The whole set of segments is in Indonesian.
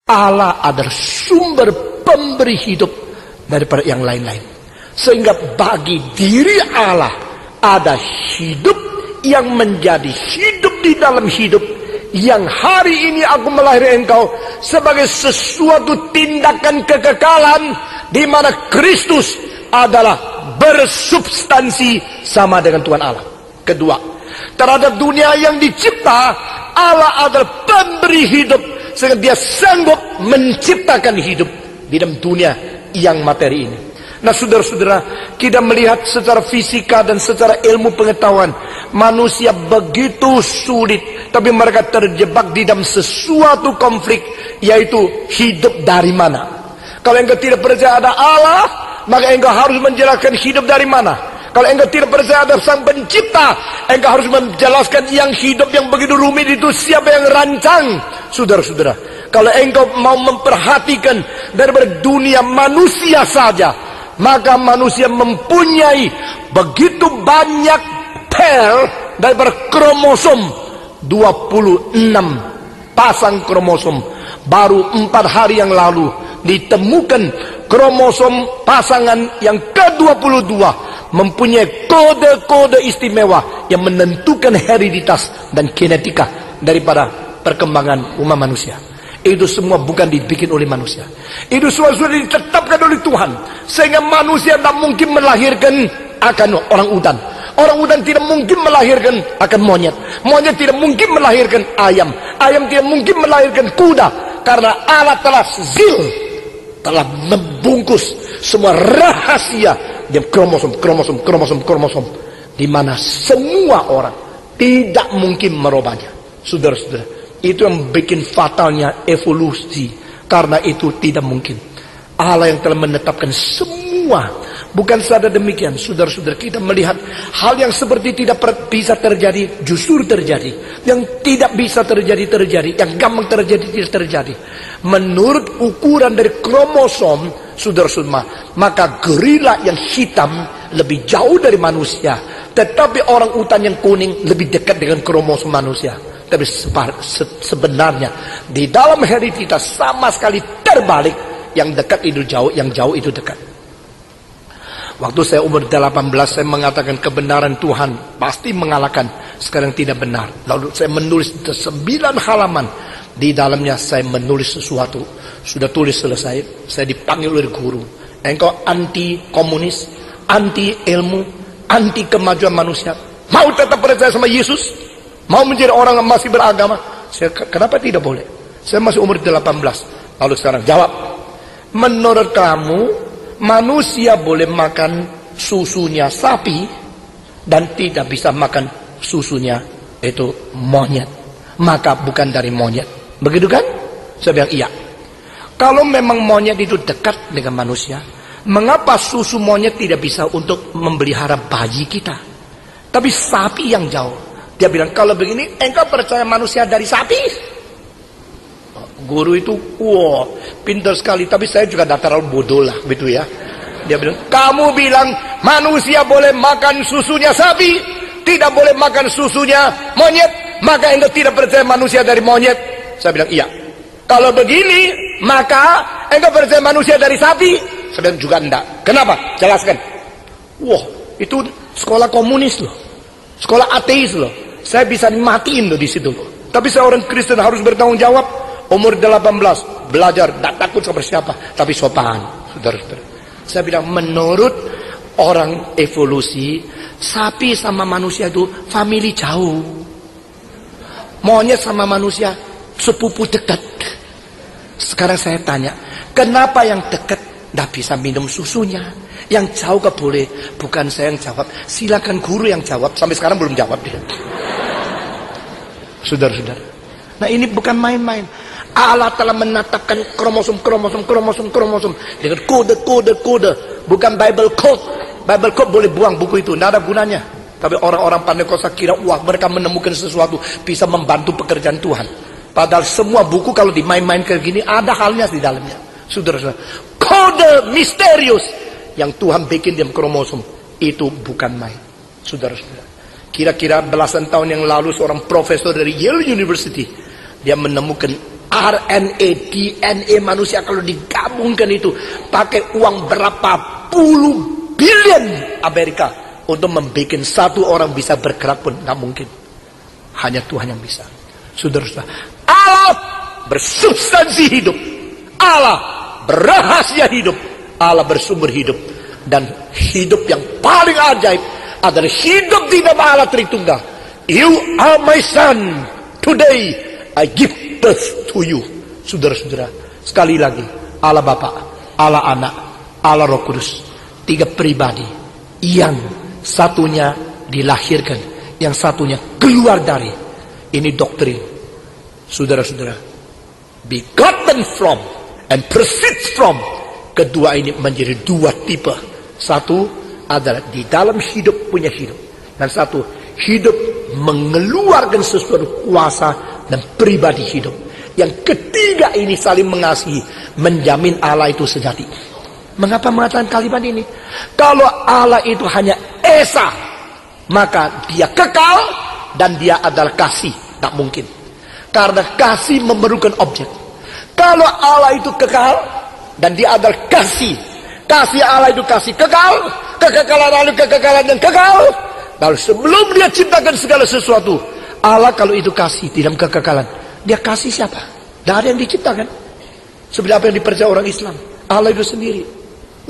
Allah adalah sumber pemberi hidup daripada yang lain-lain. Sehingga bagi diri Allah ada hidup yang menjadi hidup di dalam hidup, yang hari ini aku melahirkan engkau sebagai sesuatu tindakan kekekalan, di mana Kristus adalah bersubstansi sama dengan Tuhan Allah. Kedua, terhadap dunia yang dicipta, Allah adalah pemberi hidup, sehingga dia sanggup menciptakan hidup di dalam dunia yang materi ini. Nah, saudara-saudara, kita melihat secara fisika dan secara ilmu pengetahuan, manusia begitu sulit, tapi mereka terjebak di dalam sesuatu konflik, yaitu hidup dari mana. Kalau engkau tidak percaya ada Allah, maka engkau harus menjelaskan hidup dari mana. Kalau engkau tidak percaya ada Sang Pencipta, engkau harus menjelaskan yang hidup yang begitu rumit itu siapa yang rancang. Saudara-saudara, kalau engkau mau memperhatikan daripada dunia manusia saja, maka manusia mempunyai begitu banyak pel daripada kromosom, 26 pasang kromosom. Baru 4 hari yang lalu ditemukan kromosom pasangan yang ke-22 mempunyai kode-kode istimewa yang menentukan hereditas dan genetika daripada perkembangan umat manusia. Itu semua bukan dibikin oleh manusia. Itu semua sudah ditetapkan oleh Tuhan, sehingga manusia tidak mungkin melahirkan akan orang utan. Orang utan tidak mungkin melahirkan akan monyet. Monyet tidak mungkin melahirkan ayam. Ayam tidak mungkin melahirkan kuda. Karena Allah telah telah membungkus semua rahasia di kromosom, di mana semua orang tidak mungkin merubahnya. Saudara-saudara, itu yang bikin fatalnya evolusi. Karena itu tidak mungkin. Allah yang telah menetapkan semua. Bukan saja demikian, saudara-saudara, kita melihat hal yang seperti tidak bisa terjadi justru terjadi. Yang tidak bisa terjadi, yang gampang terjadi tidak terjadi. Menurut ukuran dari kromosom, saudara-saudara, maka gorila yang hitam lebih jauh dari manusia, tetapi orang utan yang kuning lebih dekat dengan kromosom manusia. Tapi sebenarnya di dalam hereditas sama sekali terbalik. Yang dekat itu jauh, yang jauh itu dekat. Waktu saya umur 18, saya mengatakan kebenaran Tuhan pasti mengalahkan sekarang tidak benar. Lalu saya menulis 9 halaman. Di dalamnya saya menulis sesuatu. Sudah tulis selesai, saya dipanggil oleh guru. Engkau anti komunis, anti ilmu, anti kemajuan manusia. Mau tetap percaya sama Yesus? Mau menjadi orang yang masih beragama? Saya, kenapa tidak boleh? Saya masih umur 18. Lalu sekarang jawab. Menurut kamu, manusia boleh makan susunya sapi dan tidak bisa makan susunya itu monyet, maka bukan dari monyet. Begitu kan? Saya bilang iya. Kalau memang monyet itu dekat dengan manusia, mengapa susu monyet tidak bisa untuk memelihara bayi kita, tapi sapi yang jauh? Dia bilang, kalau begini engkau percaya manusia dari sapi? Guru itu, wow, pintar sekali. Tapi saya juga tidak terlalu bodoh lah, gitu ya. Dia bilang, kamu bilang manusia boleh makan susunya sapi, tidak boleh makan susunya monyet, maka engkau tidak percaya manusia dari monyet. Saya bilang, iya. Kalau begini, maka engkau percaya manusia dari sapi? Saya bilang, juga enggak. Kenapa? Jelaskan. Wah, itu sekolah komunis loh, sekolah ateis loh. Saya bisa dimatiin loh di situ loh. Tapi seorang Kristen harus bertanggung jawab. Umur 18, belajar, tidak takut sama siapa, tapi sopan, saudara-saudara. Saya bilang, menurut orang evolusi, sapi sama manusia itu famili jauh. Monyet sama manusia sepupu dekat. Sekarang saya tanya, kenapa yang dekat tidak bisa minum susunya? Yang jauh ke boleh? Bukan saya yang jawab, silakan guru yang jawab. Sampai sekarang belum jawab dia. Saudara-saudara, nah ini bukan main-main. Allah telah menetapkan kromosom dengan kode. Bukan Bible code. Bible code boleh buang buku itu, tidak ada gunanya. Tapi orang-orang Pentekosta kira, wah, mereka menemukan sesuatu bisa membantu pekerjaan Tuhan. Padahal semua buku kalau dimain-main kayak gini ada halnya di dalamnya. Saudara-saudara, kode misterius yang Tuhan bikin di kromosom itu bukan main. Saudara-saudara, kira-kira belasan tahun yang lalu seorang profesor dari Yale University, dia menemukan RNA, DNA manusia kalau digabungkan itu pakai uang berapa puluh bilion Amerika untuk membuat satu orang bisa bergerak pun nggak mungkin. Hanya Tuhan yang bisa. Saudara-saudara, Allah bersubstansi hidup, Allah berahasia hidup, Allah bersumber hidup, dan hidup yang paling ajaib adalah hidup di nama Allah Tritunggal. You are my son, today I give birth to you. Saudara-saudara, sekali lagi, Allah Bapa, Allah Anak, Allah Roh Kudus, tiga pribadi yang satunya dilahirkan, yang satunya keluar dari. Ini doktrin, saudara-saudara, begotten from and proceeds from. Kedua ini menjadi dua tipe. Satu adalah di dalam hidup punya hidup, dan satu hidup mengeluarkan sesuatu kuasa dan pribadi hidup. Yang ketiga ini saling mengasihi, menjamin Allah itu sejati. Mengapa mengatakan kalimat ini? Kalau Allah itu hanya esa, maka dia kekal dan dia adalah kasih. Tak mungkin, karena kasih memerlukan objek. Kalau Allah itu kekal dan dia adalah kasih, kasih Allah itu kasih kekal, kekekalan Allah kekekalan yang kekal. Lalu sebelum dia ciptakan segala sesuatu, Allah kalau itu kasih di dalam kekekalan, dia kasih siapa? Tidak ada yang diciptakan. Seperti apa yang dipercaya orang Islam, Allah itu sendiri.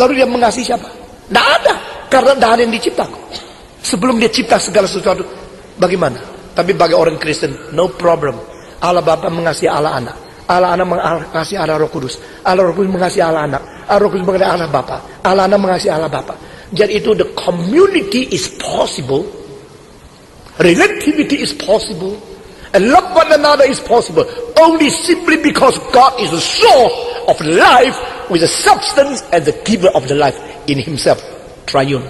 Lalu dia mengasihi siapa? Tidak ada, karena tidak ada yang diciptakan. Sebelum dia cipta segala sesuatu, bagaimana? Tapi bagi orang Kristen, no problem. Allah Bapa mengasihi Allah Anak, Allah Anak mengasihi Allah Roh Kudus, Allah Roh Kudus mengasihi Allah Anak, Allah Roh Kudus mengasihi Allah Bapa, Allah Anak mengasihi Allah Bapa. Jadi itu the community is possible, relativity is possible, and love one another is possible only simply because God is the source of life with the substance and the giver of the life in Himself, triune.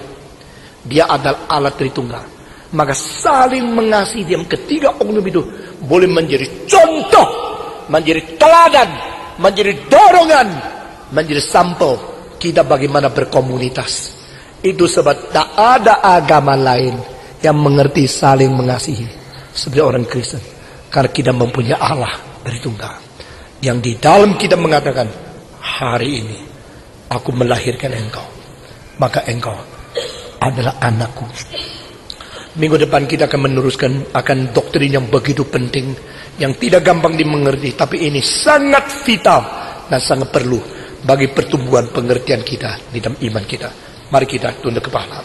Dia adalah Allah Tritunggal. Maka saling mengasihi yang ketiga oknum itu boleh menjadi contoh, menjadi teladan, menjadi dorongan, menjadi sampel kita bagaimana berkomunitas. Itu sebab tak ada agama lain yang mengerti saling mengasihi seperti orang Kristen, karena kita mempunyai Allah Tritunggal yang di dalam kita mengatakan, hari ini aku melahirkan engkau, maka engkau adalah anakku. Minggu depan kita akan meneruskan akan doktrin yang begitu penting, yang tidak gampang dimengerti, tapi ini sangat vital dan sangat perlu bagi pertumbuhan pengertian kita di dalam iman kita. Mari kita tunduk kepala.